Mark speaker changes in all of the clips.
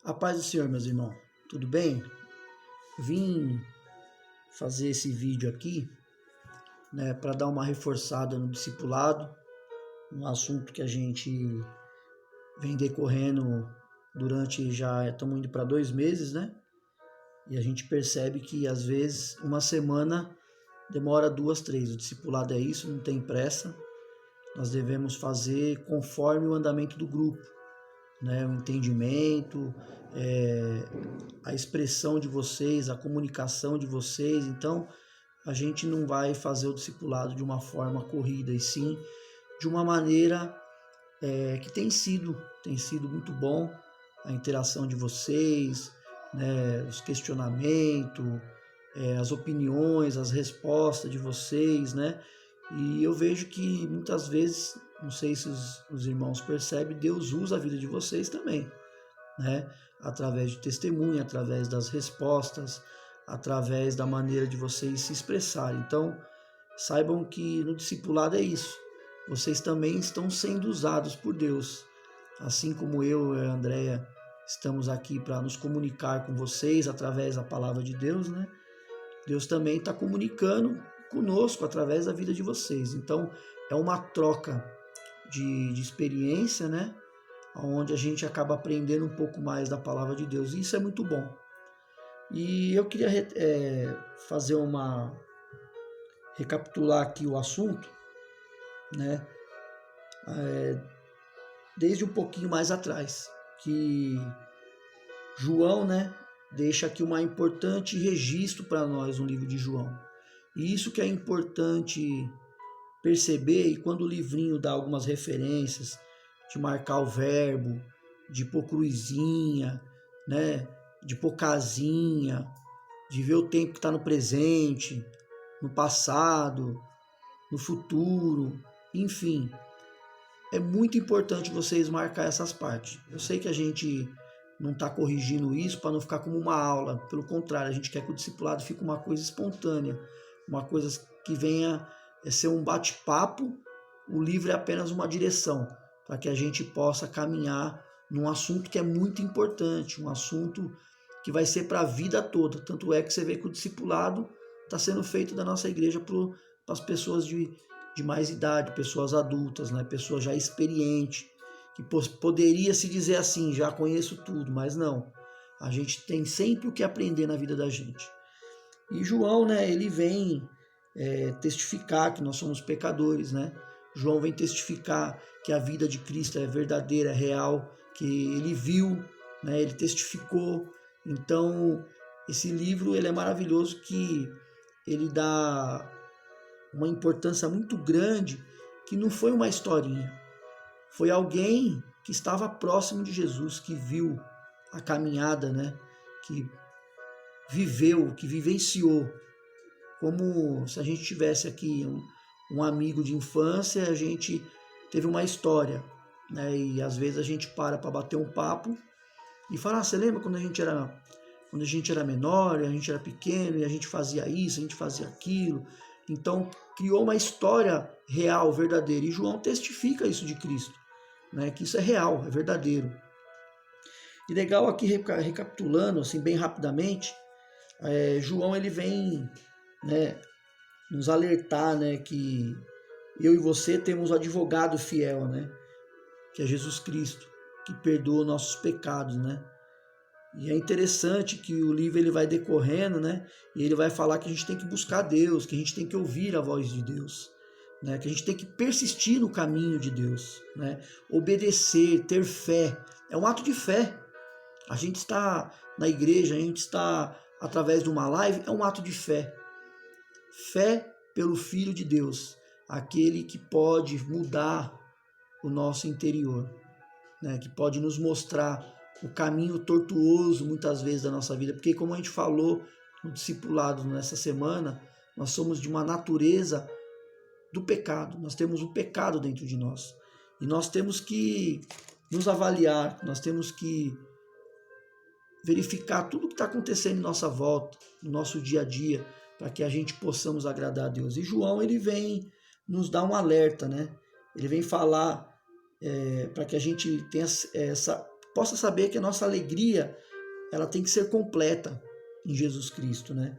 Speaker 1: A paz do Senhor, meus irmãos. Tudo bem? Vim fazer esse vídeo aqui, né, para dar uma reforçada no discipulado, um assunto que a gente vem decorrendo durante, já estamos indo para 2 meses, né? E a gente percebe que às vezes uma semana demora 2, 3. O discipulado é isso, não tem pressa. Nós devemos fazer conforme o andamento do grupo, né? O entendimento, a expressão de vocês, a comunicação de vocês. Então, a gente não vai fazer o discipulado de uma forma corrida, e sim de uma maneira que tem sido muito bom a interação de vocês, né? Os questionamentos, as opiniões, as respostas de vocês, né? E eu vejo que muitas vezes, não sei se os irmãos percebem, Deus usa a vida de vocês também, né? Através de testemunho, através das respostas, através da maneira de vocês se expressarem. Então, saibam que no discipulado é isso. Vocês também estão sendo usados por Deus. Assim como eu e a Andréia estamos aqui para nos comunicar com vocês através da palavra de Deus, né? Deus também está comunicando conosco através da vida de vocês. Então, é uma troca de experiência, né? Onde a gente acaba aprendendo um pouco mais da palavra de Deus. E isso é muito bom. E eu queria recapitular aqui o assunto, né? Desde um pouquinho mais atrás, que João, né, deixa aqui um importante registro para nós no livro de João. E isso que é importante perceber, e quando o livrinho dá algumas referências, de marcar o verbo, de pôr cruzinha, né, de pôr casinha, de ver o tempo que está no presente, no passado, no futuro, enfim. É muito importante vocês marcar essas partes. Eu sei que a gente não está corrigindo isso para não ficar como uma aula. Pelo contrário, a gente quer que o discipulado fique uma coisa espontânea, uma coisa que venha ser um bate-papo. O livro é apenas uma direção para que a gente possa caminhar num assunto que é muito importante, um assunto que vai ser para a vida toda. Tanto é que você vê que o discipulado está sendo feito da nossa igreja para as pessoas de mais idade, pessoas adultas, né? Pessoas já experientes, que poderia se dizer assim, já conheço tudo, mas não. A gente tem sempre o que aprender na vida da gente. E João, né, ele vem testificar que nós somos pecadores, né? João vem testificar que a vida de Cristo é verdadeira, é real, que ele viu, né, ele testificou. Então, esse livro ele é maravilhoso, que ele dá uma importância muito grande, que não foi uma historinha, foi alguém que estava próximo de Jesus, que viu a caminhada, né? Que viveu, que vivenciou, como se a gente tivesse aqui um amigo de infância, a gente teve uma história, né? E às vezes a gente para bater um papo e fala, você lembra quando a gente era menor, a gente era pequeno e a gente fazia isso, a gente fazia aquilo. Então, criou uma história real, verdadeira. E João testifica isso de Cristo, né? Que isso é real, é verdadeiro. E legal aqui, recapitulando, assim, bem rapidamente, João ele vem, né, nos alertar, né, que eu e você temos um advogado fiel, né? Que é Jesus Cristo, que perdoa nossos pecados, né? E é interessante que o livro ele vai decorrendo, né? E ele vai falar que a gente tem que buscar Deus, que a gente tem que ouvir a voz de Deus, né? Que a gente tem que persistir no caminho de Deus, né? Obedecer, ter fé. É um ato de fé. A gente está na igreja, a gente está através de uma live, é um ato de fé. Fé pelo Filho de Deus, aquele que pode mudar o nosso interior, né? Que pode nos mostrar o caminho tortuoso muitas vezes da nossa vida, porque como a gente falou no discipulado nessa semana, nós somos de uma natureza do pecado, nós temos o pecado dentro de nós, e nós temos que nos avaliar, nós temos que verificar tudo o que está acontecendo em nossa volta, no nosso dia a dia, para que a gente possamos agradar a Deus. E João ele vem nos dar um alerta, né? Ele vem falar para que a gente tenha possa saber que a nossa alegria ela tem que ser completa em Jesus Cristo, né?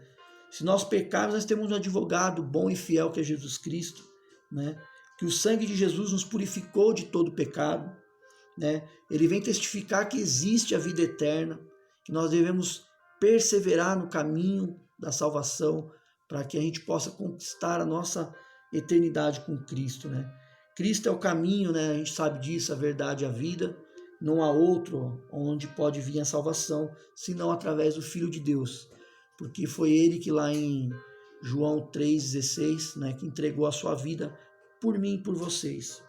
Speaker 1: Se nós pecarmos, nós temos um advogado bom e fiel que é Jesus Cristo, né? Que o sangue de Jesus nos purificou de todo pecado, né? Ele vem testificar que existe a vida eterna, que nós devemos perseverar no caminho da salvação para que a gente possa conquistar a nossa eternidade com Cristo, né? Cristo é o caminho, né? A gente sabe disso, a verdade e a vida. Não há outro onde pode vir a salvação, senão através do Filho de Deus. Porque foi ele que lá em João 3,16, né, que entregou a sua vida por mim e por vocês.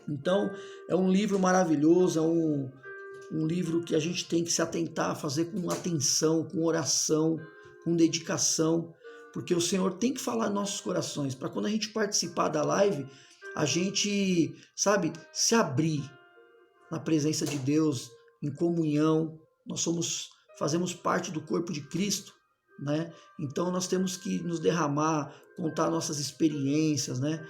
Speaker 1: Então, é um livro maravilhoso, é um livro que a gente tem que se atentar a fazer com atenção, com oração, com dedicação, porque o Senhor tem que falar em nossos corações, para quando a gente participar da live, a gente, sabe, se abrir na presença de Deus, em comunhão. Nós fazemos parte do corpo de Cristo, né? Então nós temos que nos derramar, contar nossas experiências, né?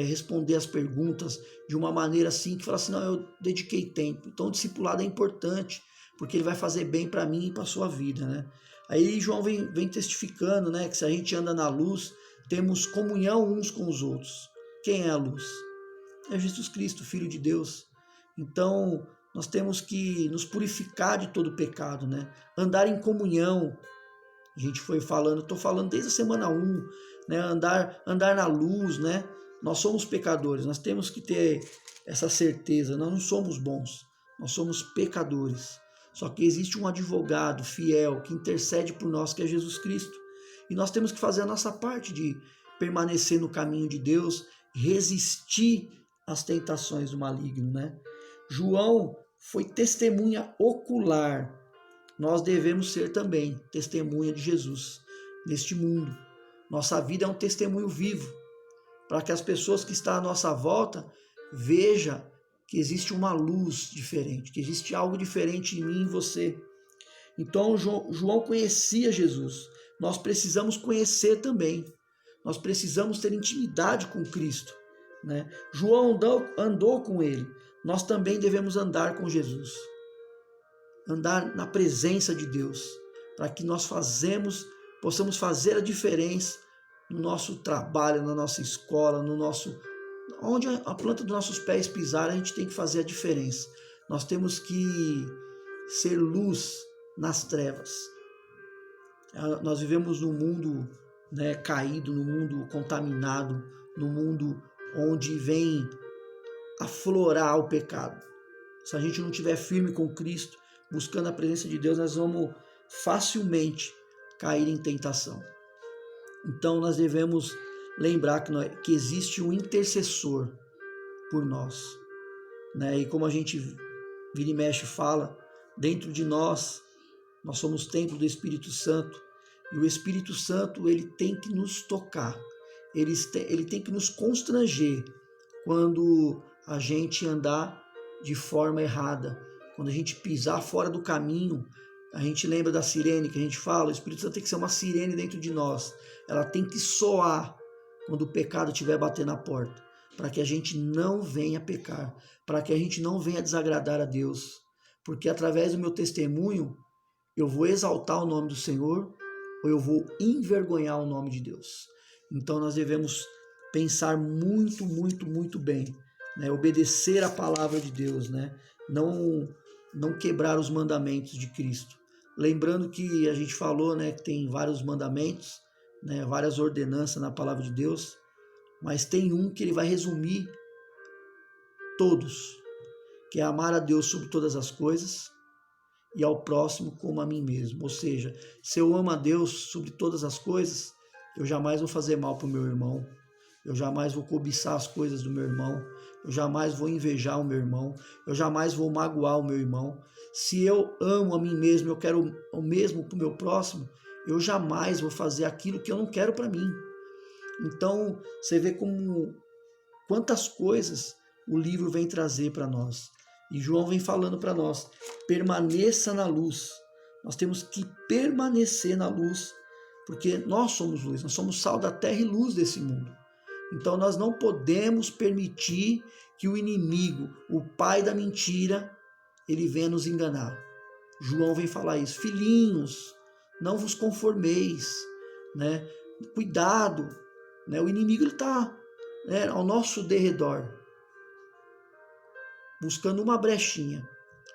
Speaker 1: Responder as perguntas de uma maneira assim que fala assim, não, eu dediquei tempo. Então o discipulado é importante, porque ele vai fazer bem para mim e para a sua vida, né? Aí João vem testificando, né, que se a gente anda na luz, temos comunhão uns com os outros. Quem é a luz? É Jesus Cristo, Filho de Deus. Então, nós temos que nos purificar de todo pecado, né? Andar em comunhão. A gente foi falando, estou falando desde a semana 1, né? Andar na luz, né? Nós somos pecadores, nós temos que ter essa certeza, nós não somos bons, nós somos pecadores. Só que existe um advogado fiel que intercede por nós, que é Jesus Cristo. E nós temos que fazer a nossa parte de permanecer no caminho de Deus, resistir às tentações do maligno, né? João foi testemunha ocular. Nós devemos ser também testemunha de Jesus neste mundo. Nossa vida é um testemunho vivo, para que as pessoas que estão à nossa volta vejam que existe uma luz diferente, que existe algo diferente em mim e em você. Então João conhecia Jesus. Nós precisamos conhecer também. Nós precisamos ter intimidade com Cristo, né? João andou com ele. Nós também devemos andar com Jesus. Andar na presença de Deus, para que nós possamos fazer a diferença no nosso trabalho, na nossa escola, onde a planta dos nossos pés pisar, a gente tem que fazer a diferença. Nós temos que ser luz nas trevas. Nós vivemos num mundo, né, caído, num mundo contaminado, num mundo onde vem aflorar o pecado. Se a gente não estiver firme com Cristo, buscando a presença de Deus, nós vamos facilmente cair em tentação. Então nós devemos lembrar que existe um intercessor por nós, né? E como a gente vira e mexe fala, dentro de nós somos templo do Espírito Santo, e o Espírito Santo ele tem que nos tocar, ele tem que nos constranger quando a gente andar de forma errada, quando a gente pisar fora do caminho. A gente lembra da sirene que a gente fala, o Espírito Santo tem que ser uma sirene dentro de nós, ela tem que soar quando o pecado estiver batendo na porta, para que a gente não venha pecar, para que a gente não venha desagradar a Deus, porque através do meu testemunho eu vou exaltar o nome do Senhor ou eu vou envergonhar o nome de Deus. Então nós devemos pensar muito, muito, muito bem, né? Obedecer a palavra de Deus, né? Não quebrar os mandamentos de Cristo. Lembrando que a gente falou, né, que tem vários mandamentos, né, várias ordenanças na palavra de Deus, mas tem um que ele vai resumir todos, que é amar a Deus sobre todas as coisas e ao próximo como a mim mesmo. Ou seja, se eu amo a Deus sobre todas as coisas, eu jamais vou fazer mal para o meu irmão, eu jamais vou cobiçar as coisas do meu irmão, eu jamais vou invejar o meu irmão, eu jamais vou magoar o meu irmão. Se eu amo a mim mesmo, eu quero o mesmo para o meu próximo, eu jamais vou fazer aquilo que eu não quero para mim. Então, você vê quantas coisas o livro vem trazer para nós. E João vem falando para nós, permaneça na luz. Nós temos que permanecer na luz, porque nós somos luz, nós somos sal da terra e luz desse mundo. Então nós não podemos permitir que o inimigo, o pai da mentira, ele venha nos enganar. João vem falar isso. Filhinhos, não vos conformeis, né? Cuidado, né? O inimigo está, né, ao nosso derredor, buscando uma brechinha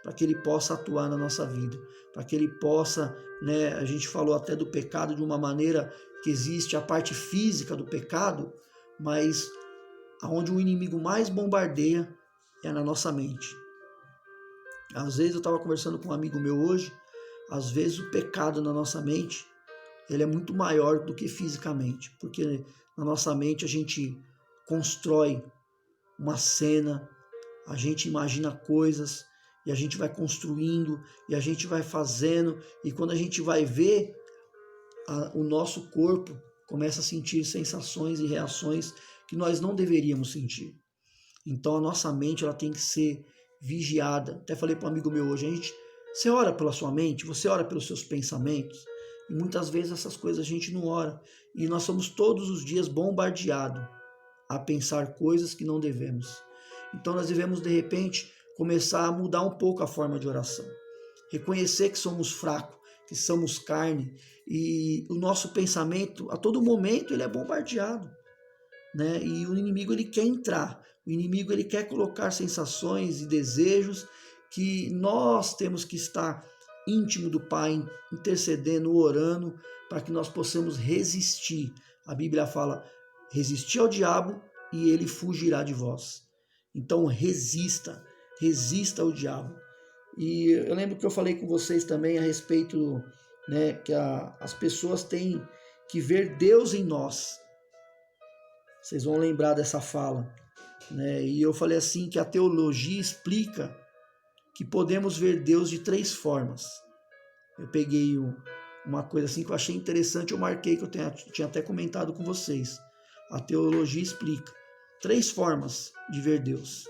Speaker 1: para que ele possa atuar na nossa vida, para que ele possa, né, a gente falou até do pecado de uma maneira que existe a parte física do pecado, mas aonde o inimigo mais bombardeia é na nossa mente. Às vezes eu estava conversando com um amigo meu hoje, às vezes o pecado na nossa mente, ele é muito maior do que fisicamente, porque na nossa mente a gente constrói uma cena, a gente imagina coisas, e a gente vai construindo, e a gente vai fazendo, e quando a gente vai ver, o nosso corpo começa a sentir sensações e reações que nós não deveríamos sentir. Então a nossa mente ela tem que ser vigiada. Até falei para um amigo meu hoje, você ora pela sua mente, você ora pelos seus pensamentos, e muitas vezes essas coisas a gente não ora, e nós somos todos os dias bombardeados a pensar coisas que não devemos. Então nós devemos de repente começar a mudar um pouco a forma de oração, reconhecer que somos fracos, que somos carne, e o nosso pensamento a todo momento ele é bombardeado, né? E o inimigo ele quer entrar, o inimigo ele quer colocar sensações e desejos que nós temos que estar íntimo do Pai, intercedendo, orando, para que nós possamos resistir. A Bíblia fala, resistir ao diabo e ele fugirá de vós. Então resista ao diabo. E eu lembro que eu falei com vocês também a respeito, né, que as pessoas têm que ver Deus em nós. Vocês vão lembrar dessa fala, né? E eu falei assim que a teologia explica que podemos ver Deus de 3 formas. Eu peguei uma coisa assim que eu achei interessante, eu marquei, que eu tinha até comentado com vocês. A teologia explica 3 formas de ver Deus.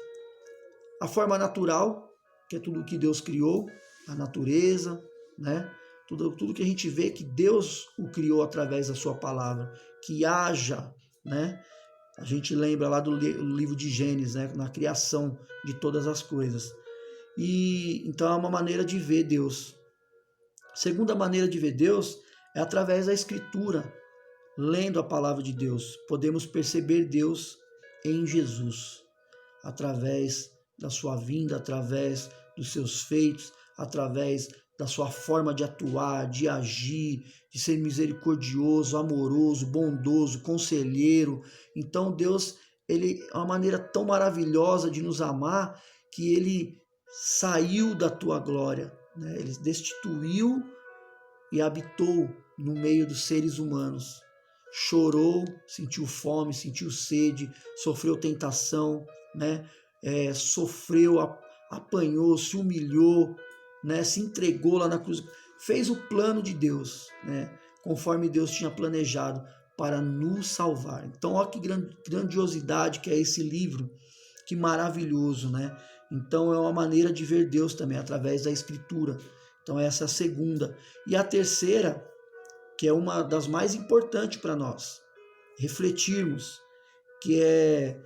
Speaker 1: A forma natural, que é tudo que Deus criou, a natureza, né? Tudo que a gente vê que Deus o criou através da sua palavra, que haja, né? A gente lembra lá do livro de Gênesis, né? Na criação de todas as coisas. E então é uma maneira de ver Deus. A segunda maneira de ver Deus é através da Escritura, lendo a palavra de Deus. Podemos perceber Deus em Jesus, através da sua vinda, através dos seus feitos, através da sua forma de atuar, de agir, de ser misericordioso, amoroso, bondoso, conselheiro. Então Deus, ele é uma maneira tão maravilhosa de nos amar que ele saiu da tua glória, né? Ele destituiu e habitou no meio dos seres humanos. Chorou, sentiu fome, sentiu sede, sofreu tentação, né? Sofreu, apanhou, se humilhou, né? Se entregou lá na cruz, fez o plano de Deus, né? Conforme Deus tinha planejado para nos salvar. Então, olha que grandiosidade que é esse livro, que maravilhoso, né? Então é uma maneira de ver Deus também, através da Escritura. Então essa é a segunda. E a terceira, que é uma das mais importantes para nós, refletirmos, que é,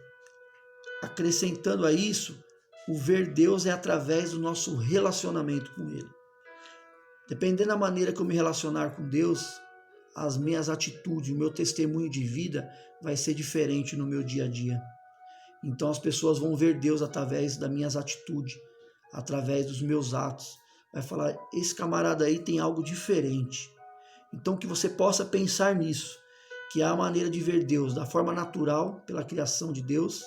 Speaker 1: acrescentando a isso, o ver Deus é através do nosso relacionamento com Ele. Dependendo da maneira que eu me relacionar com Deus, as minhas atitudes, o meu testemunho de vida vai ser diferente no meu dia a dia. Então as pessoas vão ver Deus através das minhas atitudes, através dos meus atos. Vai falar, esse camarada aí tem algo diferente. Então que você possa pensar nisso, que há a maneira de ver Deus da forma natural, pela criação de Deus,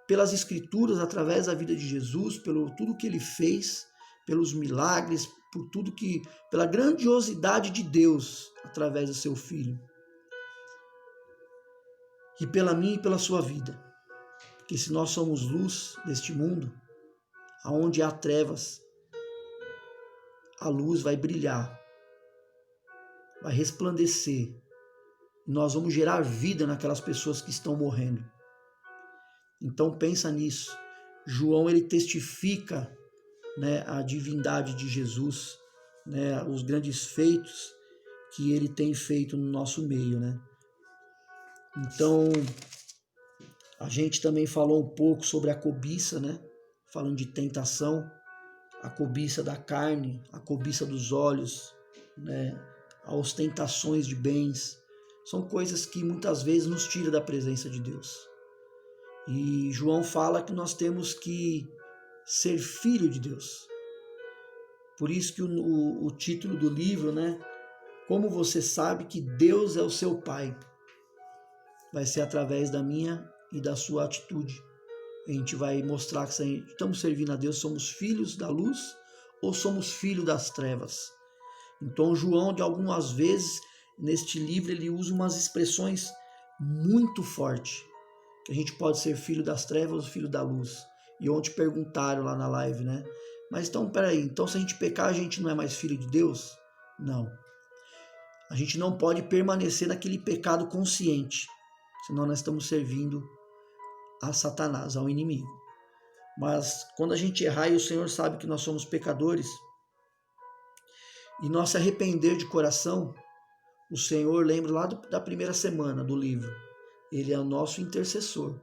Speaker 1: pelas Escrituras, através da vida de Jesus, pelo tudo que Ele fez, pelos milagres, por tudo que, pela grandiosidade de Deus, através do seu Filho. E pela minha e pela sua vida. Que se nós somos luz deste mundo, aonde há trevas, a luz vai brilhar, vai resplandecer. E nós vamos gerar vida naquelas pessoas que estão morrendo. Então pensa nisso. João ele testifica, né, a divindade de Jesus, né, os grandes feitos que ele tem feito no nosso meio, né? Então a gente também falou um pouco sobre a cobiça, né? Falando de tentação. a cobiça da carne, a cobiça dos olhos, né? As ostentações de bens, são coisas que muitas vezes nos tiram da presença de Deus. E João fala que nós temos que ser filho de Deus. Por isso que o título do livro, né? Como você sabe que Deus é o seu Pai? Vai ser através da minha e da sua atitude. A gente vai mostrar que se estamos servindo a Deus, somos filhos da luz ou somos filhos das trevas. Então João, de algumas vezes, neste livro, ele usa umas expressões muito fortes. Que a gente pode ser filho das trevas ou filho da luz. E ontem perguntaram lá na live, né? Mas então, peraí, então se a gente pecar, a gente não é mais filho de Deus? Não. A gente não pode permanecer naquele pecado consciente, senão nós estamos servindo a Satanás, ao inimigo. Mas quando a gente errar e o Senhor sabe que nós somos pecadores, e nós se arrepender de coração, o Senhor, lembra lá da primeira semana do livro, Ele é o nosso intercessor,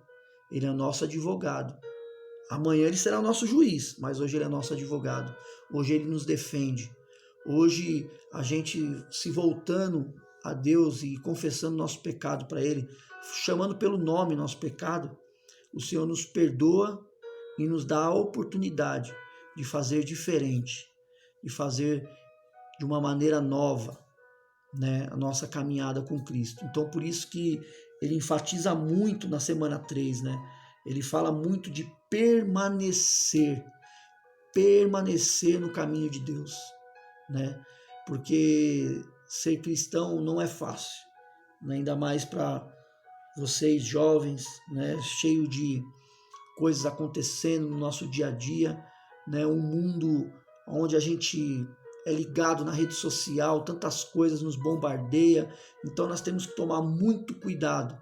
Speaker 1: Ele é o nosso advogado. Amanhã Ele será o nosso juiz, mas hoje Ele é nosso advogado. Hoje Ele nos defende. Hoje a gente se voltando a Deus e confessando nosso pecado para Ele, chamando pelo nome nosso pecado, o Senhor nos perdoa e nos dá a oportunidade de fazer diferente, de fazer de uma maneira nova, né, a nossa caminhada com Cristo. Então, por isso que ele enfatiza muito na semana 3, né? Ele fala muito de permanecer no caminho de Deus, né? Porque ser cristão não é fácil, né? Ainda mais para vocês jovens, né? Cheio de coisas acontecendo no nosso dia a dia, né? Um mundo onde a gente é ligado na rede social, tantas coisas nos bombardeia, então nós temos que tomar muito cuidado,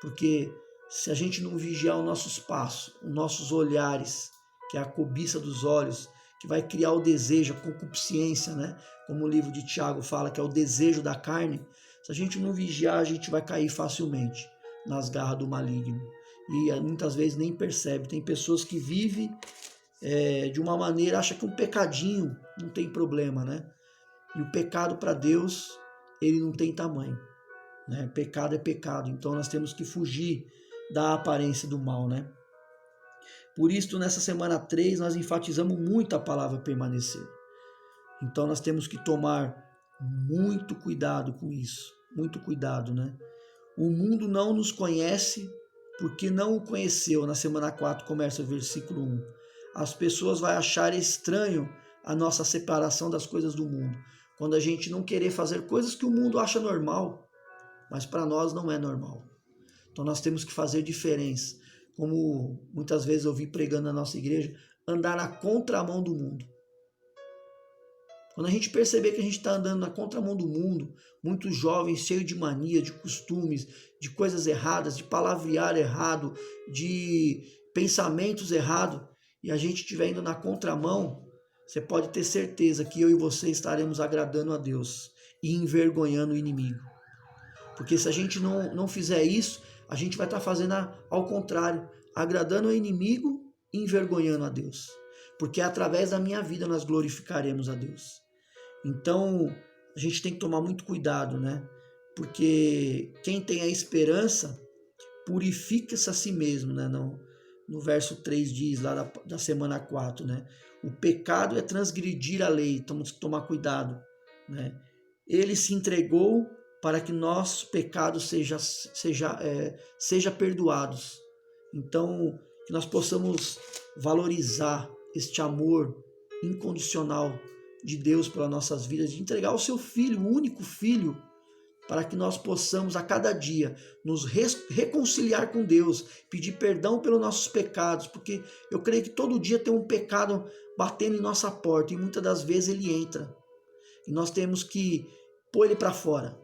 Speaker 1: porque se a gente não vigiar o nosso espaço, os nossos olhares, que é a cobiça dos olhos, que vai criar o desejo, a concupiscência, né? Como o livro de Tiago fala, que é o desejo da carne, se a gente não vigiar, a gente vai cair facilmente nas garras do maligno. E muitas vezes nem percebe. Tem pessoas que vivem de uma maneira, acha que um pecadinho não tem problema, né? E o pecado para Deus, ele não tem tamanho, né? Pecado é pecado, então nós temos que fugir da aparência do mal, né? Por isso, nessa semana 3, nós enfatizamos muito a palavra permanecer. Então nós temos que tomar muito cuidado com isso, muito cuidado, né? O mundo não nos conhece porque não o conheceu. Na semana 4 começa o versículo 1. As pessoas vão achar estranho a nossa separação das coisas do mundo, quando a gente não querer fazer coisas que o mundo acha normal, mas para nós não é normal. Então nós temos que fazer diferença. Como muitas vezes eu vi pregando na nossa igreja, andar na contramão do mundo. Quando a gente perceber que a gente está andando na contramão do mundo, muitos jovens cheios de mania, de costumes, de coisas erradas, de palavrear errado, de pensamentos errados, e a gente estiver indo na contramão, você pode ter certeza que eu e você estaremos agradando a Deus e envergonhando o inimigo. Porque se a gente não fizer isso, a gente vai estar fazendo ao contrário, agradando o inimigo e envergonhando a Deus. Porque através da minha vida nós glorificaremos a Deus. Então, a gente tem que tomar muito cuidado, né? Porque quem tem a esperança purifica-se a si mesmo, né? No verso 3 diz, lá da semana 4, né? O pecado é transgredir a lei, temos que tomar cuidado, né? Ele se entregou para que nosso pecado seja perdoados. Então, que nós possamos valorizar este amor incondicional de Deus pelas nossas vidas, de entregar o seu Filho, o único Filho, para que nós possamos a cada dia nos reconciliar com Deus, pedir perdão pelos nossos pecados, porque eu creio que todo dia tem um pecado batendo em nossa porta e muitas das vezes ele entra. E nós temos que pôr ele para fora.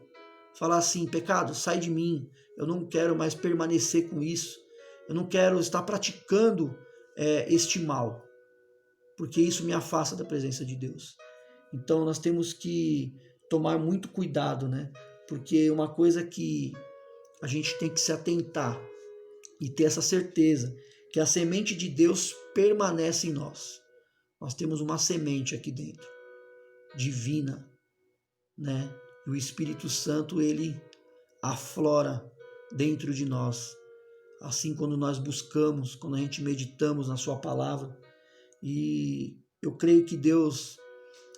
Speaker 1: Falar assim, pecado, sai de mim, eu não quero mais permanecer com isso, eu não quero estar praticando este mal, porque isso me afasta da presença de Deus. Então nós temos que tomar muito cuidado, né? Porque uma coisa que a gente tem que se atentar e ter essa certeza, que a semente de Deus permanece em nós. nós temos uma semente aqui dentro, divina, né? E o Espírito Santo, ele aflora dentro de nós. Assim, quando nós buscamos, quando a gente meditamos na sua palavra, e eu creio que Deus,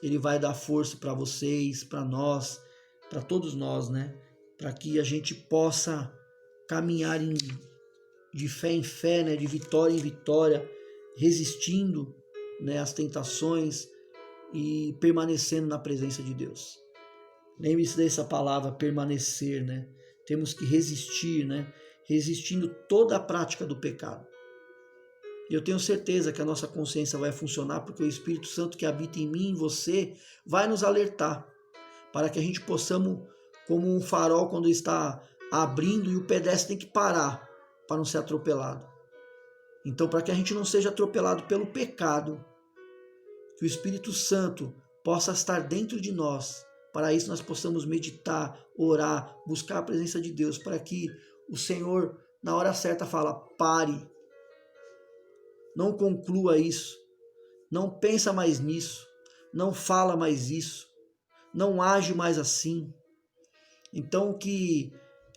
Speaker 1: ele vai dar força para vocês, para nós, para todos nós, né? Para que a gente possa caminhar de fé em fé, né? De vitória em vitória, resistindo, né, às tentações e permanecendo na presença de Deus. Lembre-se dessa palavra, permanecer, né? Temos que resistir, né? Resistindo toda a prática do pecado. E eu tenho certeza que a nossa consciência vai funcionar, porque o Espírito Santo que habita em mim e em você vai nos alertar, para que a gente possamos, como um farol quando está abrindo e o pedestre tem que parar para não ser atropelado. Então, para que a gente não seja atropelado pelo pecado, que o Espírito Santo possa estar dentro de nós. Para isso nós possamos meditar, orar, buscar a presença de Deus, para que o Senhor, na hora certa, fala: pare, não conclua isso, não pensa mais nisso, não fala mais isso, não age mais assim. Então, que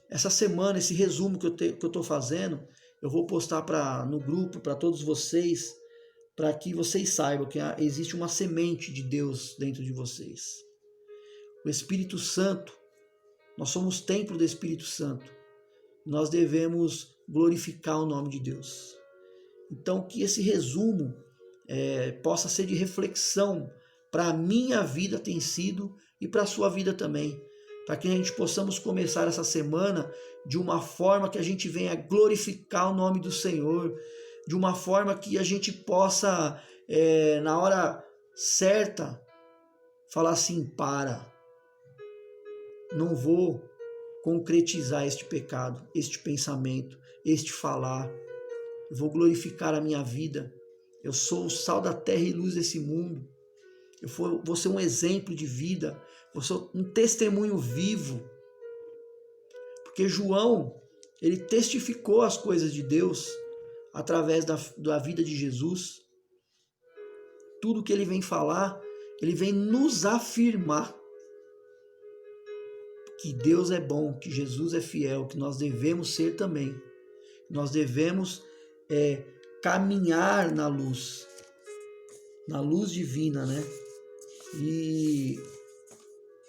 Speaker 1: essa semana, esse resumo que eu estou fazendo, eu vou postar no grupo, para todos vocês, para que vocês saibam que existe uma semente de Deus dentro de vocês. O Espírito Santo, nós somos templo do Espírito Santo. Nós devemos glorificar o nome de Deus. Então, que esse resumo possa ser de reflexão para a minha vida, tem sido, e para a sua vida também. Para que a gente possamos começar essa semana de uma forma que a gente venha glorificar o nome do Senhor, de uma forma que a gente possa, na hora certa, falar assim: não vou concretizar este pecado, este pensamento, este falar. Eu vou glorificar a minha vida. Eu sou o sal da terra e luz desse mundo. Eu vou ser um exemplo de vida, vou ser um testemunho vivo. Porque João, ele testificou as coisas de Deus através da vida de Jesus. Tudo que ele vem falar, ele vem nos afirmar que Deus é bom, que Jesus é fiel, que nós devemos ser também. Nós devemos caminhar na luz divina, né? E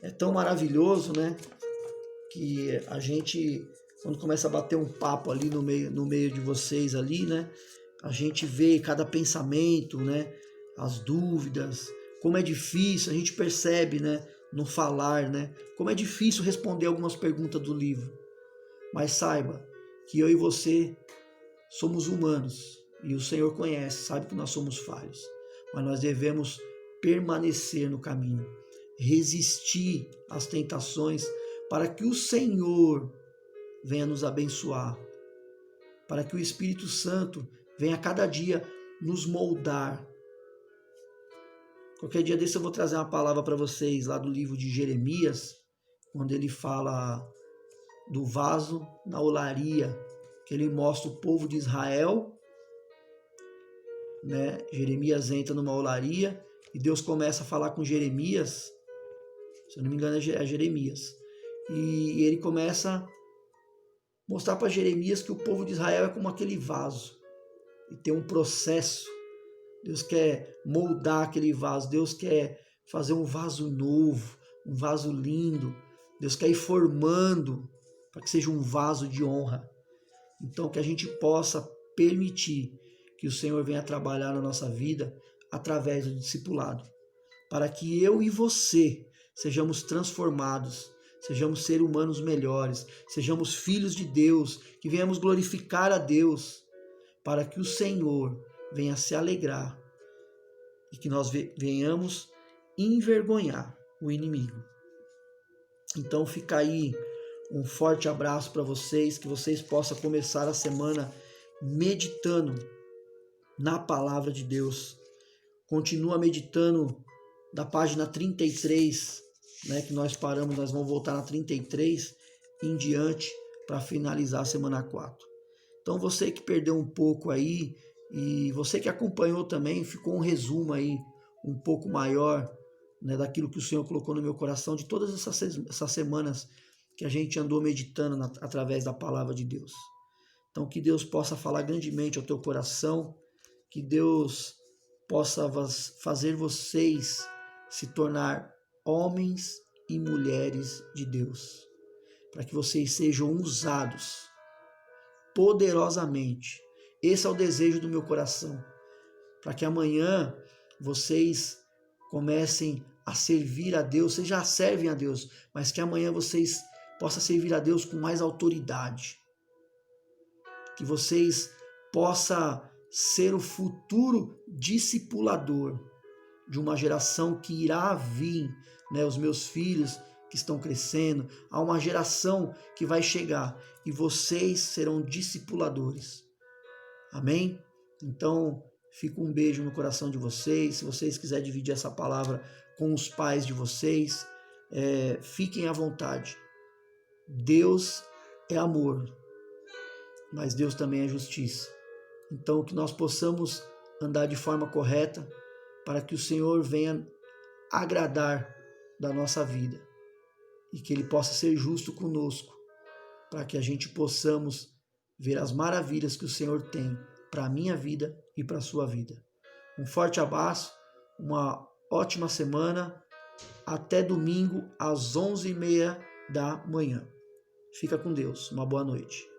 Speaker 1: é tão maravilhoso, né? Que a gente, quando começa a bater um papo ali no meio de vocês ali, né? A gente vê cada pensamento, né? As dúvidas, como é difícil, a gente percebe, né? No falar, né? Como é difícil responder algumas perguntas do livro. Mas saiba que eu e você somos humanos e o Senhor conhece, sabe que nós somos falhos. Mas nós devemos permanecer no caminho, resistir às tentações, para que o Senhor venha nos abençoar, para que o Espírito Santo venha a cada dia nos moldar. Qualquer dia desse eu vou trazer uma palavra para vocês lá do livro de Jeremias, quando ele fala do vaso na olaria, que ele mostra o povo de Israel, né? Jeremias entra numa olaria e Deus começa a falar com Jeremias, se eu não me engano é Jeremias, e ele começa a mostrar para Jeremias que o povo de Israel é como aquele vaso, e tem um processo. Deus quer moldar aquele vaso, Deus quer fazer um vaso novo, um vaso lindo, Deus quer ir formando para que seja um vaso de honra. Então, que a gente possa permitir que o Senhor venha trabalhar na nossa vida através do discipulado, para que eu e você sejamos transformados, sejamos seres humanos melhores, sejamos filhos de Deus, que venhamos glorificar a Deus, para que o Senhor venha se alegrar e que nós venhamos envergonhar o inimigo. Então fica aí um forte abraço para vocês, que vocês possam começar a semana meditando na palavra de Deus. Continua meditando da página 33, né, que nós paramos, nós vamos voltar na 33 em diante para finalizar a semana 4. Então você que perdeu um pouco aí, e você que acompanhou também, ficou um resumo aí um pouco maior, né, daquilo que o Senhor colocou no meu coração de todas essas semanas que a gente andou meditando através da palavra de Deus. Então, que Deus possa falar grandemente ao teu coração, que Deus possa fazer vocês se tornar homens e mulheres de Deus, para que vocês sejam usados poderosamente. Esse é o desejo do meu coração, para que amanhã vocês comecem a servir a Deus. Vocês já servem a Deus, mas que amanhã vocês possam servir a Deus com mais autoridade, que vocês possam ser o futuro discipulador de uma geração que irá vir, né? Os meus filhos que estão crescendo, há uma geração que vai chegar e vocês serão discipuladores. Amém? Então, fica um beijo no coração de vocês. Se vocês quiserem dividir essa palavra com os pais de vocês, fiquem à vontade. Deus é amor, mas Deus também é justiça. Então, que nós possamos andar de forma correta para que o Senhor venha agradar da nossa vida e que Ele possa ser justo conosco, para que a gente possamos ver as maravilhas que o Senhor tem para a minha vida e para a sua vida. Um forte abraço, uma ótima semana, até domingo às 11h30 da manhã. Fica com Deus, uma boa noite.